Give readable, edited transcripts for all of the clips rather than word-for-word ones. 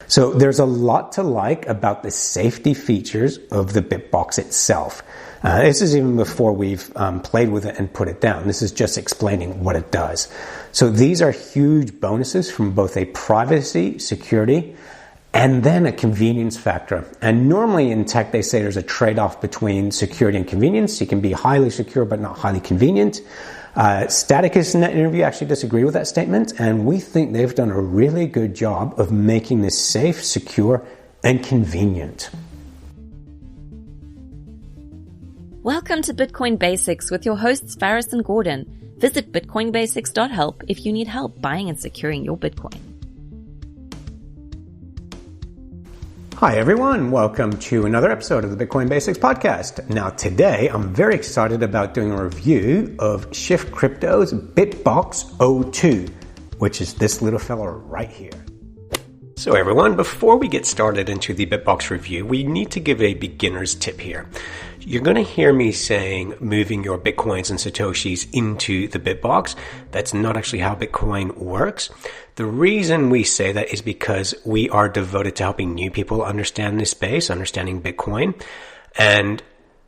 So there's a lot to like about the safety features of the BitBox itself. This is even before we've played with it and put it down. This is just explaining what it does. So these are huge bonuses from both a privacy, security, and then a convenience factor. And normally in tech, they say there's a trade-off between security and convenience. You can be highly secure but not highly convenient. Staticus in that interview actually disagreed with that statement, and we think they've done a really good job of making this safe, secure, and convenient. Welcome to Bitcoin Basics with your hosts Faris and Gordon. Visit bitcoinbasics.help if you need help buying and securing your Bitcoin. Hi everyone, welcome to another episode of the Bitcoin Basics podcast. Now today I'm very excited about doing a review of Shift Crypto's BitBox 02, which is this little fella right here. So everyone, before we get started into the BitBox review, we need to give a beginner's tip here. You're going to hear me saying moving your Bitcoins and Satoshis into the BitBox. That's not actually how Bitcoin works. The reason we say that is because we are devoted to helping new people understand this space, understanding Bitcoin. And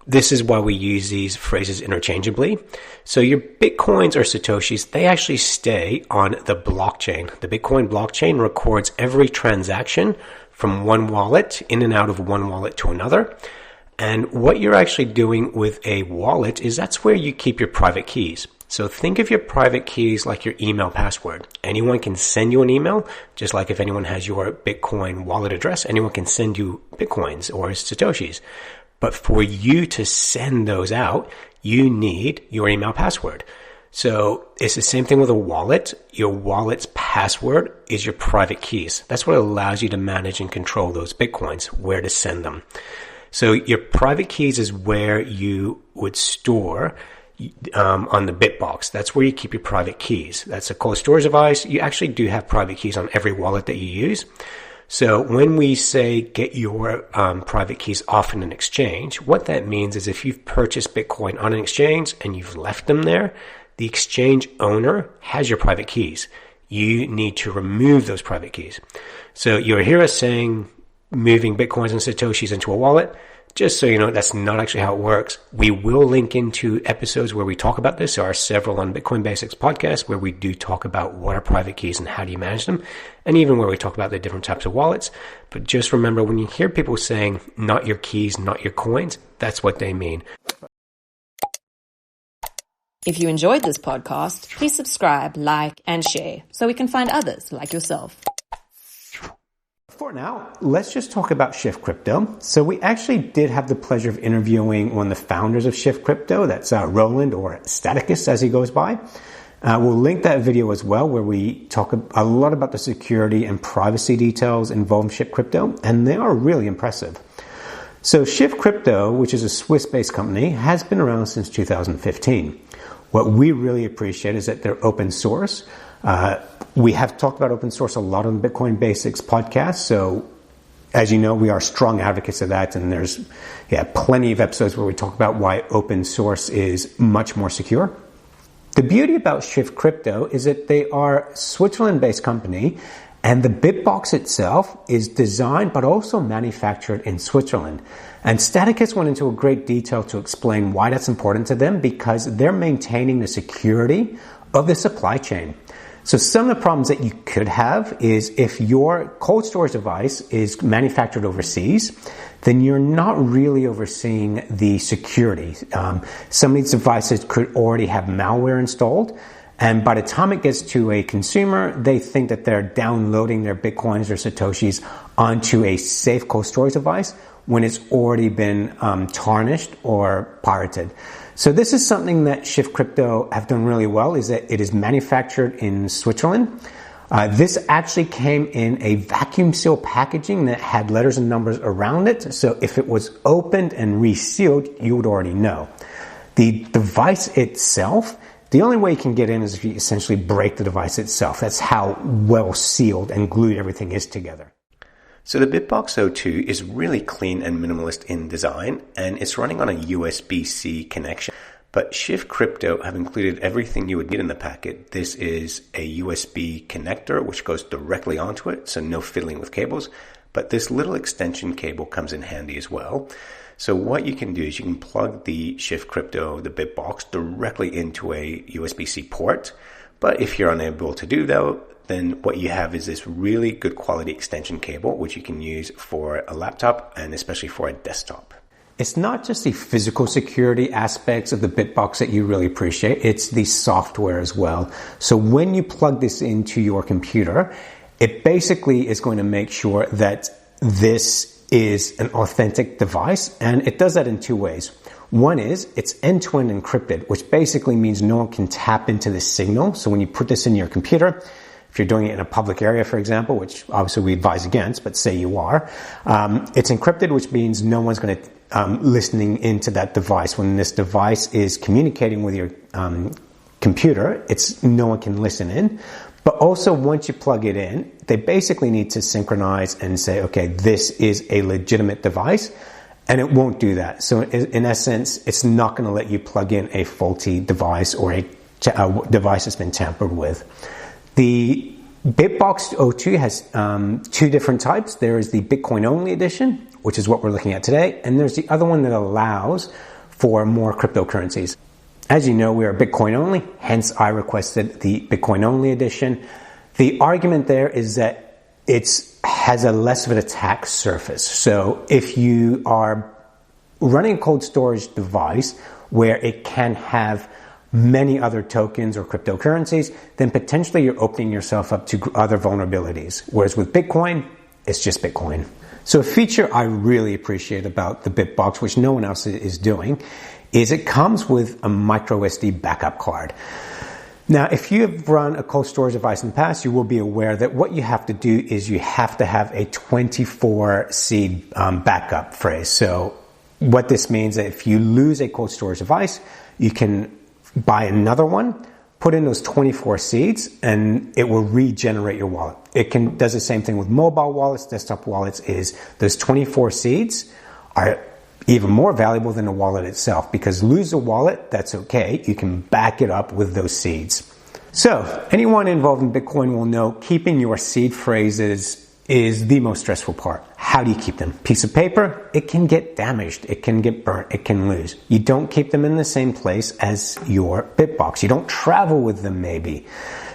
this is why we use these phrases interchangeably. So your Bitcoins or Satoshis, they actually stay on the blockchain. The Bitcoin blockchain records every transaction from one wallet in and out of one wallet to another. And what you're actually doing with a wallet is that's where you keep your private keys. So think of your private keys like your email password. Anyone can send you an email, just like if anyone has your Bitcoin wallet address, anyone can send you Bitcoins or Satoshis. But for you to send those out, you need your email password. So it's the same thing with a wallet. Your wallet's password is your private keys. That's what allows you to manage and control those Bitcoins, where to send them. So your private keys is where you would store on the BitBox. That's where you keep your private keys. That's a cold storage device. You actually do have private keys on every wallet that you use. So when we say get your private keys off in an exchange, what that means is if you've purchased Bitcoin on an exchange and you've left them there, the exchange owner has your private keys. You need to remove those private keys. So you'll hear us saying moving Bitcoins and Satoshis into a wallet. Just so you know, that's not actually how it works. We will link into episodes where we talk about this. There are several on Bitcoin Basics podcast where we do talk about what are private keys and how do you manage them, and even where we talk about the different types of wallets. But just remember, when you hear people saying not your keys, not your coins, that's what they mean. If you enjoyed this podcast, please subscribe, like, and share so we can find others like yourself. For now, let's just talk about Shift Crypto. So we actually did have the pleasure of interviewing one of the founders of Shift Crypto. That's Roland, or Staticus as he goes by. We'll link that video as well, where we talk a lot about the security and privacy details involved in Shift Crypto, and they are really impressive. So Shift Crypto, which is a Swiss-based company, has been around since 2015. What we really appreciate is that they're open source. We have talked about open source a lot on the Bitcoin Basics podcast. So as you know, we are strong advocates of that. And there's plenty of episodes where we talk about why open source is much more secure. The beauty about Shift Crypto is that they are a Switzerland-based company, and the BitBox itself is designed but also manufactured in Switzerland. And Staticus went into a great detail to explain why that's important to them, because they're maintaining the security of the supply chain. So some of the problems that you could have is if your cold storage device is manufactured overseas, then you're not really overseeing the security. Some of these devices could already have malware installed, and by the time it gets to a consumer, they think that they're downloading their Bitcoins or Satoshis onto a safe cold storage device when it's already been tarnished or pirated. So this is something that Shift Crypto have done really well, is that it is manufactured in Switzerland. This actually came in a vacuum seal packaging that had letters and numbers around it. So if it was opened and resealed, you would already know. The device itself, the only way you can get in is if you essentially break the device itself. That's how well sealed and glued everything is together. So the BitBox 02 is really clean and minimalist in design, and it's running on a USB-C connection. But Shift Crypto have included everything you would need in the packet. This is a USB connector, which goes directly onto it, so no fiddling with cables. But this little extension cable comes in handy as well. So what you can do is you can plug the Shift Crypto, the BitBox, directly into a USB-C port. But if you're unable to do that, then what you have is this really good quality extension cable, which you can use for a laptop and especially for a desktop. It's not just the physical security aspects of the BitBox that you really appreciate, it's the software as well. So when you plug this into your computer, it basically is going to make sure that this is an authentic device, and it does that in two ways. One is it's end-to-end encrypted, which basically means no one can tap into this signal. So when you put this in your computer, if you're doing it in a public area, for example, which obviously we advise against, but say you are, it's encrypted, which means no one's going to listening into that device. When this device is communicating with your computer, no one can listen in. But also, once you plug it in, they basically need to synchronize and say, okay, this is a legitimate device, and it won't do that. So in essence, it's not going to let you plug in a faulty device or a device that's been tampered with. The BitBox O2 has two different types. There is the Bitcoin only edition, which is what we're looking at today, and there's the other one that allows for more cryptocurrencies. As you know, we are Bitcoin only, hence I requested the Bitcoin only edition. The argument there is that it has a less of an attack surface. So if you are running a cold storage device where it can have many other tokens or cryptocurrencies, then potentially you're opening yourself up to other vulnerabilities. Whereas with Bitcoin, it's just Bitcoin. So a feature I really appreciate about the BitBox, which no one else is doing, is it comes with a micro SD backup card. Now, if you have run a cold storage device in the past, you will be aware that what you have to do is you have to have a 24 seed backup phrase. So what this means is that if you lose a cold storage device, you can buy another one, put in those 24 seeds, and it will regenerate your wallet. It does the same thing with mobile wallets, desktop wallets, is those 24 seeds are even more valuable than the wallet itself, because lose a wallet, that's okay. You can back it up with those seeds. So anyone involved in Bitcoin will know keeping your seed phrases is the most stressful part. How do you keep them? Piece of paper, it can get damaged, it can get burnt, it can lose. You don't keep them in the same place as your BitBox. You don't travel with them maybe.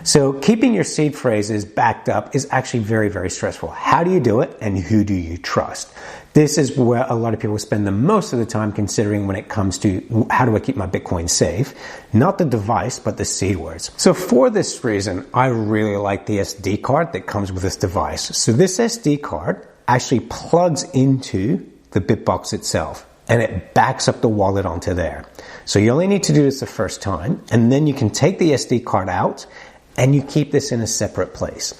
So keeping your seed phrases backed up is actually very, very stressful. How do you do it, and who do you trust? This is where a lot of people spend the most of the time considering when it comes to how do I keep my Bitcoin safe? Not the device, but the seed words. So for this reason, I really like the SD card that comes with this device. So this SD card actually plugs into the BitBox itself, and it backs up the wallet onto there. So you only need to do this the first time, and then you can take the SD card out and you keep this in a separate place.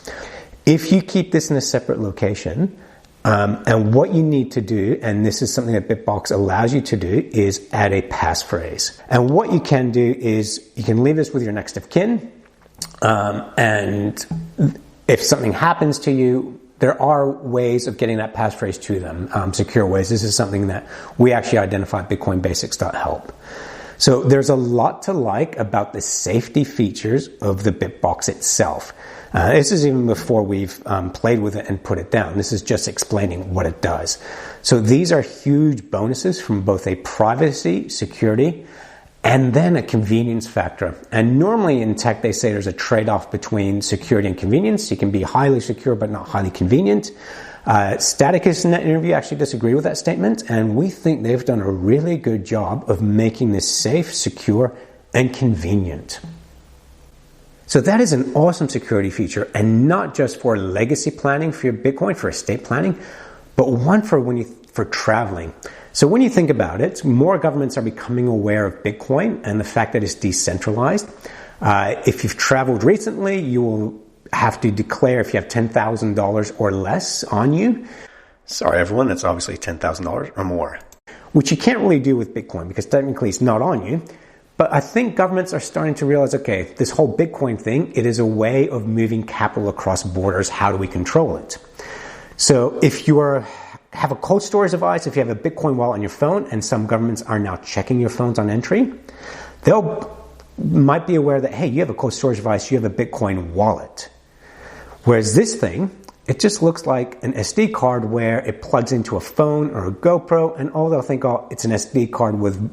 If you keep this in a separate location, and what you need to do, and this is something that BitBox allows you to do, is add a passphrase. And what you can do is you can leave this with your next of kin, and if something happens to you, there are ways of getting that passphrase to them, secure ways. This is something that we actually identify at bitcoinbasics.help. So there's a lot to like about the safety features of the BitBox itself. This is even before we've played with it and put it down. This is just explaining what it does. So these are huge bonuses from both a privacy, security, and then a convenience factor. And normally in tech, they say there's a trade-off between security and convenience. You can be highly secure but not highly convenient. Staticus in that interview actually disagree with that statement, and we think they've done a really good job of making this safe, secure, and convenient. So that is an awesome security feature, and not just for legacy planning for your Bitcoin, for estate planning, but one for traveling. So when you think about it, more governments are becoming aware of Bitcoin and the fact that it's decentralized. If you've traveled recently, you will have to declare if you have $10,000 or less on you. Sorry, everyone, that's obviously $10,000 or more. Which you can't really do with Bitcoin because technically it's not on you. But I think governments are starting to realize, okay, this whole Bitcoin thing, it is a way of moving capital across borders. How do we control it? So if you have a cold storage device, if you have a Bitcoin wallet on your phone, and some governments are now checking your phones on entry, they'll might be aware that, hey, you have a cold storage device, you have a Bitcoin wallet. Whereas this thing, it just looks like an SD card where it plugs into a phone or a GoPro, and all they'll think, oh, it's an SD card with,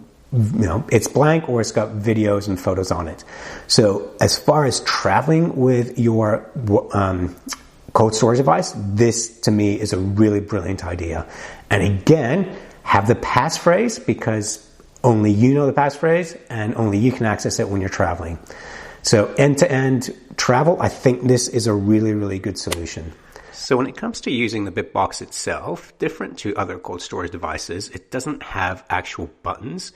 it's blank or it's got videos and photos on it. So as far as traveling with your cold storage device, this to me is a really brilliant idea. And again, have the passphrase, because only you know the passphrase and only you can access it when you're traveling. So end-to-end travel, I think this is a really, really good solution. So when it comes to using the BitBox itself, different to other cold storage devices, it doesn't have actual buttons,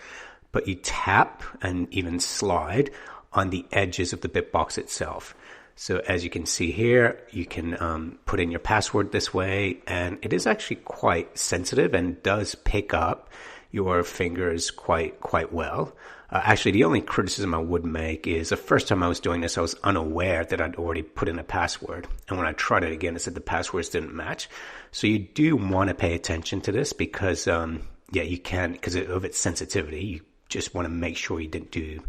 but you tap and even slide on the edges of the BitBox itself. So as you can see here, you can put in your password this way, and it is actually quite sensitive and does pick up your fingers quite well. Actually, the only criticism I would make is the first time I was doing this, I was unaware that I'd already put in a password. And when I tried it again, it said the passwords didn't match. So you do want to pay attention to this because, you can, because of its sensitivity, you just want to make sure you didn't do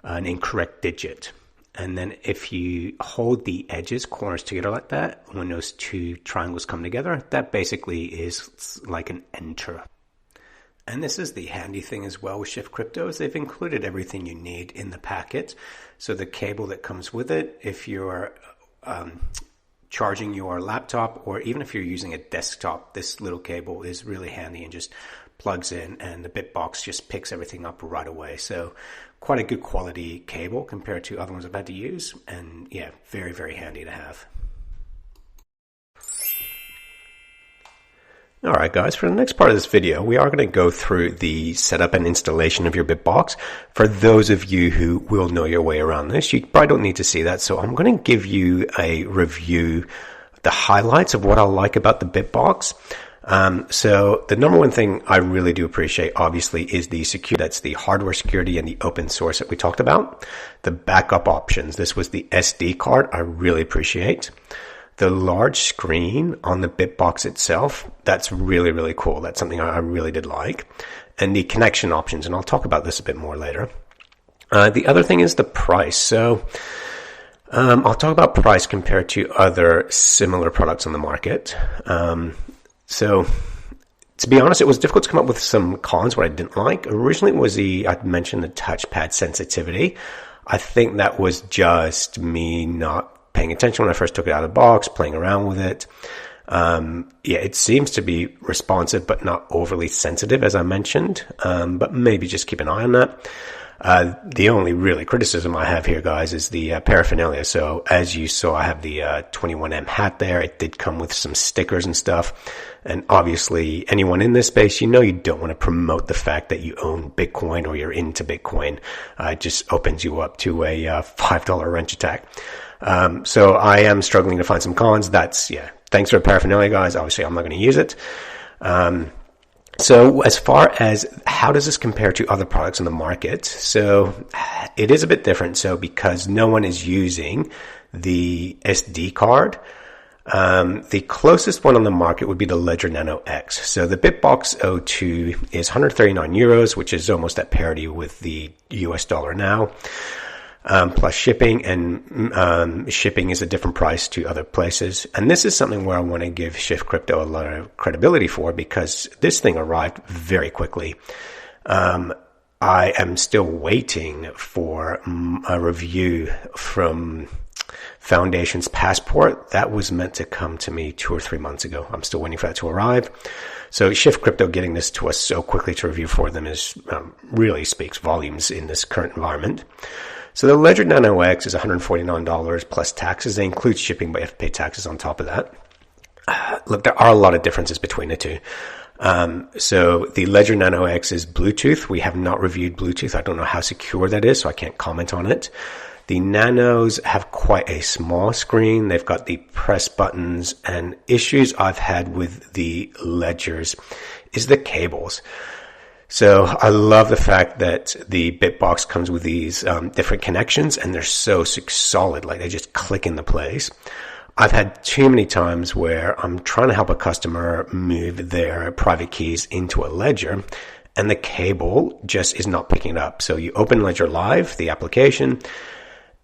an incorrect digit. And then if you hold the edges, corners together like that, when those two triangles come together, that basically is like an enter. And this is the handy thing as well with Shift Crypto, is they've included everything you need in the packet. So the cable that comes with it, if you're charging your laptop, or even if you're using a desktop, this little cable is really handy and just plugs in, and the BitBox just picks everything up right away. So quite a good quality cable compared to other ones I've had to use. And yeah, very, very handy to have. Alright guys, for the next part of this video, we are going to go through the setup and installation of your BitBox. For those of you who will know your way around this, you probably don't need to see that, so I'm going to give you a review, the highlights of what I like about the BitBox. So the number one thing I really do appreciate, obviously, is the security. That's the hardware security and the open source that we talked about. The backup options. This was the SD card. I really appreciate. The large screen on the BitBox itself, that's really, really cool. That's something I really did like. And the connection options, and I'll talk about this a bit more later. The other thing is the price. So I'll talk about price compared to other similar products on the market. So to be honest, it was difficult to come up with some cons what I didn't like. Originally it was I'd mentioned the touchpad sensitivity. I think that was just me not paying attention when I first took it out of the box, playing around with it. It seems to be responsive, but not overly sensitive, as I mentioned. But maybe just keep an eye on that. The only really criticism I have here, guys, is the paraphernalia. So as you saw, I have the 21M hat there. It did come with some stickers and stuff. And obviously, anyone in this space, you don't want to promote the fact that you own Bitcoin or you're into Bitcoin. It just opens you up to a $5 wrench attack. So I am struggling to find some cons. Thanks for the paraphernalia, guys. Obviously, I'm not going to use it. So as far as how does this compare to other products in the market? So it is a bit different. So because no one is using the SD card, the closest one on the market would be the Ledger Nano X. So the BitBox O2 is 139 euros, which is almost at parity with the US dollar now. Plus shipping, and shipping is a different price to other places. And this is something where I want to give Shift Crypto a lot of credibility for, because this thing arrived very quickly. I am still waiting for a review from Foundation's Passport. That was meant to come to me 2 or 3 months ago. I'm still waiting for that to arrive. So Shift Crypto getting this to us so quickly to review for them is really speaks volumes in this current environment. So the Ledger Nano X is $149 plus taxes. They include shipping, but you have to pay taxes on top of that. Look, there are a lot of differences between the two. So the Ledger Nano X is Bluetooth. We have not reviewed Bluetooth. I don't know how secure that is, so I can't comment on it. The Nanos have quite a small screen. They've got the press buttons, and issues I've had with the Ledgers is the cables. So I love the fact that the BitBox comes with these different connections, and they're so solid, like they just click into place. I've had too many times where I'm trying to help a customer move their private keys into a ledger, and the cable just is not picking it up. So you open Ledger Live, the application,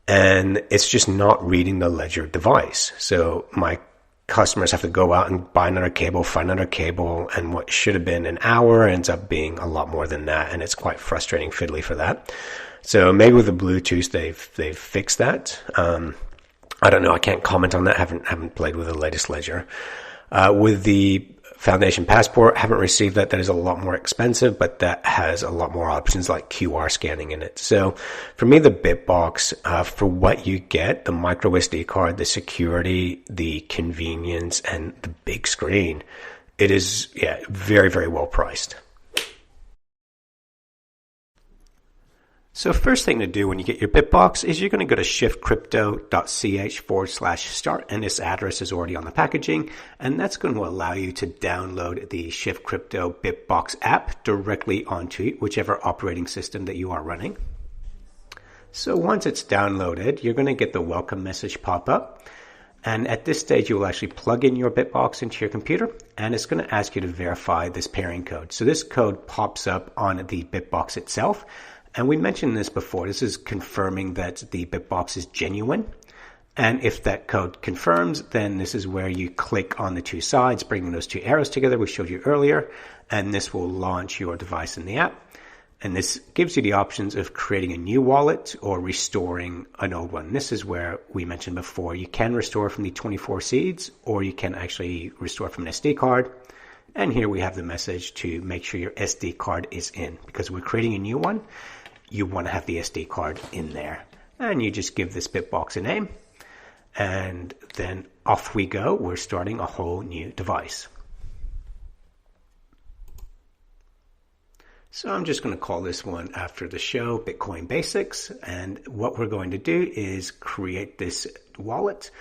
and it's just not reading the Ledger device. So my customers have to go out and buy another cable, find another cable, and what should have been an hour ends up being a lot more than that, and it's quite frustrating fiddly for that. So maybe with the Bluetooth they've fixed that. I don't know. I can't comment on that. Haven't played with the latest Ledger. With the Foundation Passport, haven't received that. That is a lot more expensive, but that has a lot more options like QR scanning in it. So for me, the BitBox, for what you get, the micro SD card, the security, the convenience, and the big screen, it is, very, very well priced. So first thing to do when you get your BitBox is you're going to go to shiftcrypto.ch/start, and this address is already on the packaging, and that's going to allow you to download the Shift Crypto BitBox app directly onto whichever operating system that you are running. So once it's downloaded, you're going to get the welcome message pop up, and at this stage you will actually plug in your BitBox into your computer, and it's going to ask you to verify this pairing code. So this code pops up on the BitBox itself. And we mentioned this before. This is confirming that the BitBox is genuine. And if that code confirms, then this is where you click on the two sides, bringing those two arrows together we showed you earlier. And this will launch your device in the app. And this gives you the options of creating a new wallet or restoring an old one. This is where we mentioned before, you can restore from the 24 seeds, or you can actually restore from an SD card. And here we have the message to make sure your SD card is in, because we're creating a new one. You want to have the SD card in there, and you just give this BitBox a name, and then off we go. We're starting a whole new device. So I'm just going to call this one after the show Bitcoin Basics, and what we're going to do is create this wallet.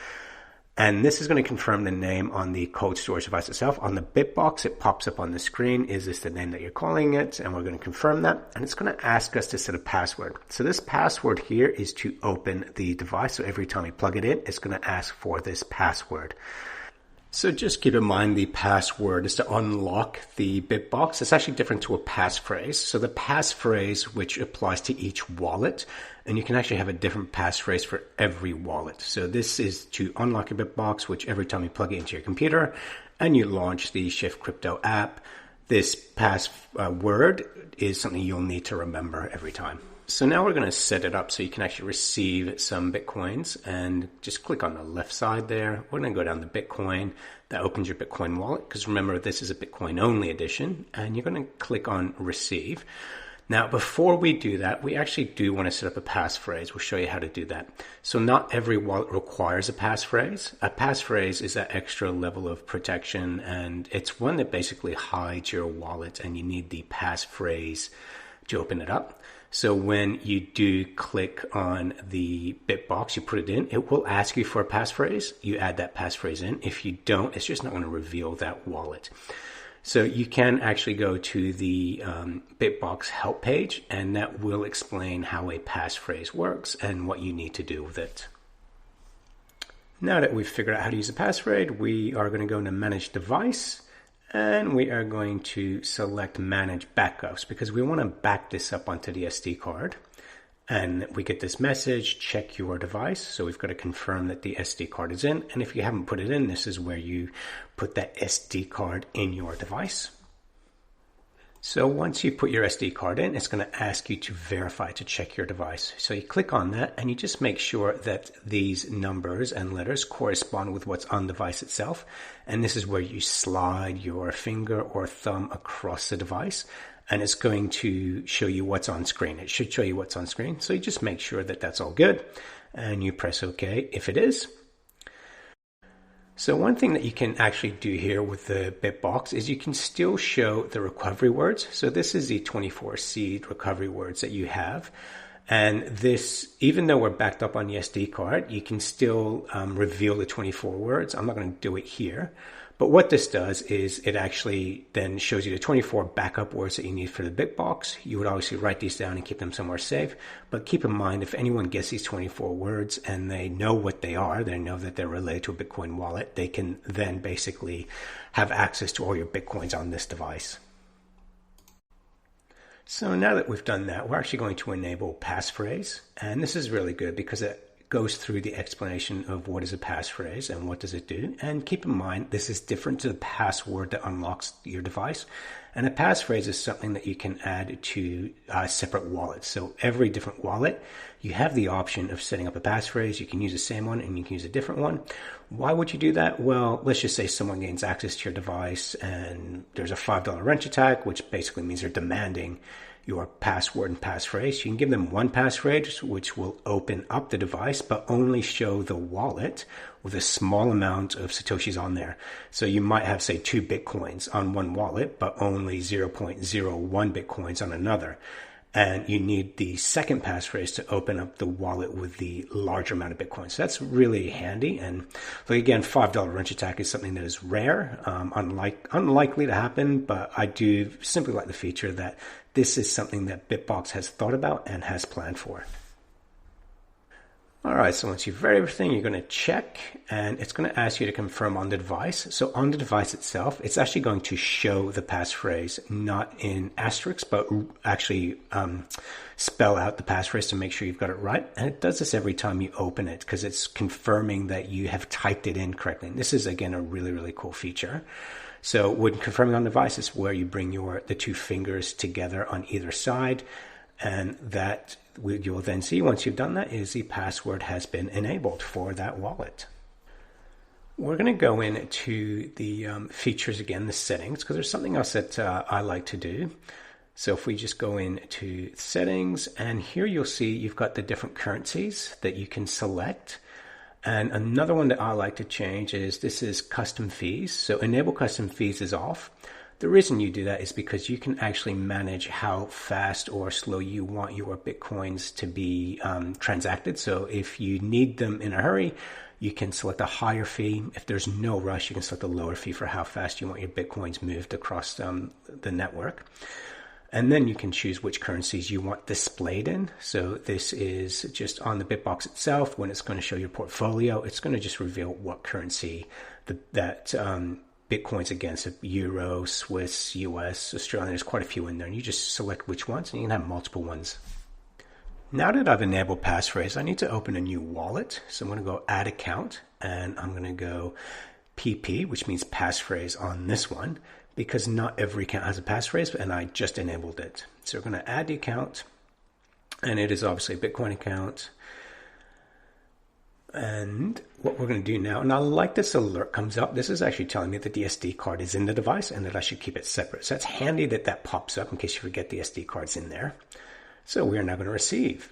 And this is going to confirm the name on the cold storage device itself. On the BitBox, it pops up on the screen. Is this the name that you're calling it? And we're going to confirm that. And it's going to ask us to set a password. So this password here is to open the device. So every time we plug it in, it's going to ask for this password. So just keep in mind the password is to unlock the BitBox. It's actually different to a passphrase. So the passphrase, which applies to each wallet, and you can actually have a different passphrase for every wallet. So this is to unlock your BitBox, which every time you plug it into your computer and you launch the Shift Crypto app, this password is something you'll need to remember every time. So now we're going to set it up so you can actually receive some Bitcoins, and just click on the left side there. We're going to go down to Bitcoin. That opens your Bitcoin wallet, because remember, this is a Bitcoin only edition, and you're going to click on receive. Now, before we do that, we actually do want to set up a passphrase. We'll show you how to do that. So not every wallet requires a passphrase. A passphrase is that extra level of protection, and it's one that basically hides your wallet, and you need the passphrase to open it up. So when you do click on the BitBox, you put it in, it will ask you for a passphrase. You add that passphrase in. If you don't, it's just not going to reveal that wallet. So you can actually go to the BitBox help page, and that will explain how a passphrase works and what you need to do with it. Now that we've figured out how to use a passphrase, we are going to go into Manage Device. And we are going to select Manage Backups, because we want to back this up onto the SD card. And we get this message, check your device. So we've got to confirm that the SD card is in. And if you haven't put it in, this is where you put that SD card in your device. So once you put your SD card in, it's going to ask you to verify to check your device. So you click on that, and you just make sure that these numbers and letters correspond with what's on the device itself. And this is where you slide your finger or thumb across the device, and it's going to show you what's on screen. It should show you what's on screen. So you just make sure that that's all good, and you press OK if it is. So one thing that you can actually do here with the BitBox is you can still show the recovery words. So this is the 24 seed recovery words that you have. And this, even though we're backed up on the SD card, you can still reveal the 24 words. I'm not going to do it here. But what this does is it actually then shows you the 24 backup words that you need for the BitBox. You would obviously write these down and keep them somewhere safe. But keep in mind, if anyone gets these 24 words and they know what they are, they know that they're related to a Bitcoin wallet, they can then basically have access to all your Bitcoins on this device. So now that we've done that, we're actually going to enable passphrase. And this is really good because it goes through the explanation of what is a passphrase and what does it do. And keep in mind, this is different to the password that unlocks your device. And a passphrase is something that you can add to separate wallets. So every different wallet, you have the option of setting up a passphrase. You can use the same one and you can use a different one. Why would you do that? Well, let's just say someone gains access to your device and there's a $5 wrench attack, which basically means they're demanding your password and passphrase. You can give them one passphrase, which will open up the device, but only show the wallet with a small amount of Satoshis on there. So you might have, say, 2 Bitcoins on one wallet, but only 0.01 Bitcoins on another. And you need the second passphrase to open up the wallet with the larger amount of Bitcoin. So that's really handy. And like again, $5 wrench attack is something that is rare, unlikely to happen, but I do simply like the feature that this is something that Bitbox has thought about and has planned for. All right, so once you've read everything, you're going to check, and it's going to ask you to confirm on the device. So on the device itself, it's actually going to show the passphrase, not in asterisks, but actually spell out the passphrase to make sure you've got it right. And it does this every time you open it because it's confirming that you have typed it in correctly. And this is, again, a really, really cool feature. So when confirming on the device, it's where you bring the 2 fingers together on either side, and that you'll then see once you've done that is the password has been enabled for that wallet. We're going to go into the features again, the settings, because there's something else that I like to do. So if we just go into settings, and here you'll see you've got the different currencies that you can select. And another one that I like to change is this is custom fees. So enable custom fees is off. The reason you do that is because you can actually manage how fast or slow you want your Bitcoins to be transacted. So if you need them in a hurry, you can select a higher fee. If there's no rush, you can select a lower fee for how fast you want your Bitcoins moved across the network. And then you can choose which currencies you want displayed in. So this is just on the Bitbox itself. When it's going to show your portfolio, it's going to just reveal what currency that Bitcoins against: Euro, Swiss, US, Australian. There's quite a few in there, and you just select which ones, and you can have multiple ones. Now that I've enabled passphrase, I need to open a new wallet. So I'm going to go add account, and I'm going to go PP, which means passphrase on this one, because not every account has a passphrase, and I just enabled it. So we're going to add the account, and it is obviously a Bitcoin account. And what we're going to do now, and I like this alert comes up. This is actually telling me that the SD card is in the device and that I should keep it separate. So it's handy that that pops up in case you forget the SD card's in there. So we are now going to receive.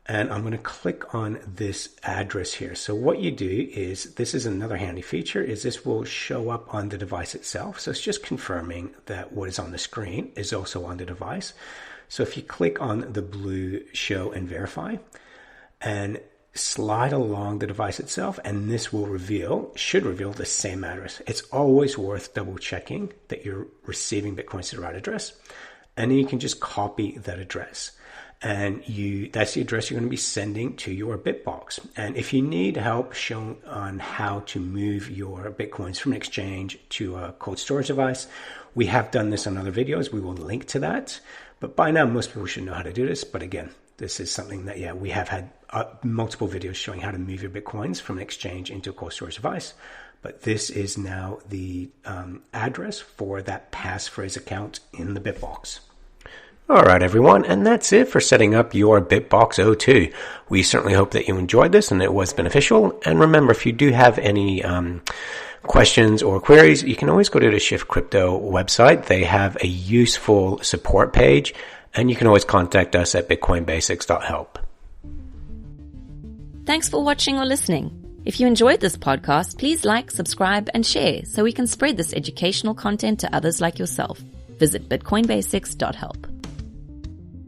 And I'm going to click on this address here. So what you do is, this is another handy feature, is this will show up on the device itself. So it's just confirming that what is on the screen is also on the device. So if you click on the blue show and verify and slide along the device itself, and this should reveal the same address. It's always worth double checking that you're receiving Bitcoins to the right address. And then you can just copy that address. And that's the address you're going to be sending to your Bitbox. And if you need help shown on how to move your Bitcoins from an exchange to a cold storage device, we have done this on other videos. We will link to that. But by now, most people should know how to do this. But again, this is something that, we have had multiple videos showing how to move your Bitcoins from an exchange into a cold storage device. But this is now the address for that passphrase account in the Bitbox. All right, everyone, and that's it for setting up your Bitbox 02. We certainly hope that you enjoyed this and it was beneficial. And remember, if you do have any questions or queries, you can always go to the Shift Crypto website. They have a useful support page, and you can always contact us at bitcoinbasics.help. Thanks for watching or listening. If you enjoyed this podcast, please like, subscribe, and share so we can spread this educational content to others like yourself. Visit bitcoinbasics.help.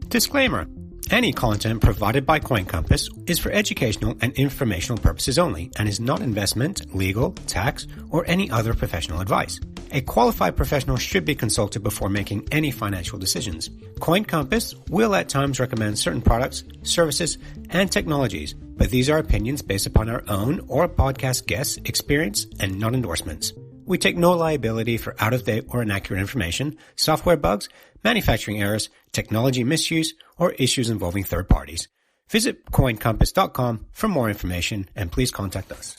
Disclaimer. Any content provided by CoinCompass is for educational and informational purposes only and is not investment, legal, tax, or any other professional advice. A qualified professional should be consulted before making any financial decisions. CoinCompass will at times recommend certain products, services, and technologies, but these are opinions based upon our own or podcast guests' experience and not endorsements. We take no liability for out-of-date or inaccurate information, software bugs, manufacturing errors, technology misuse, or issues involving third parties. Visit coincompass.com for more information and please contact us.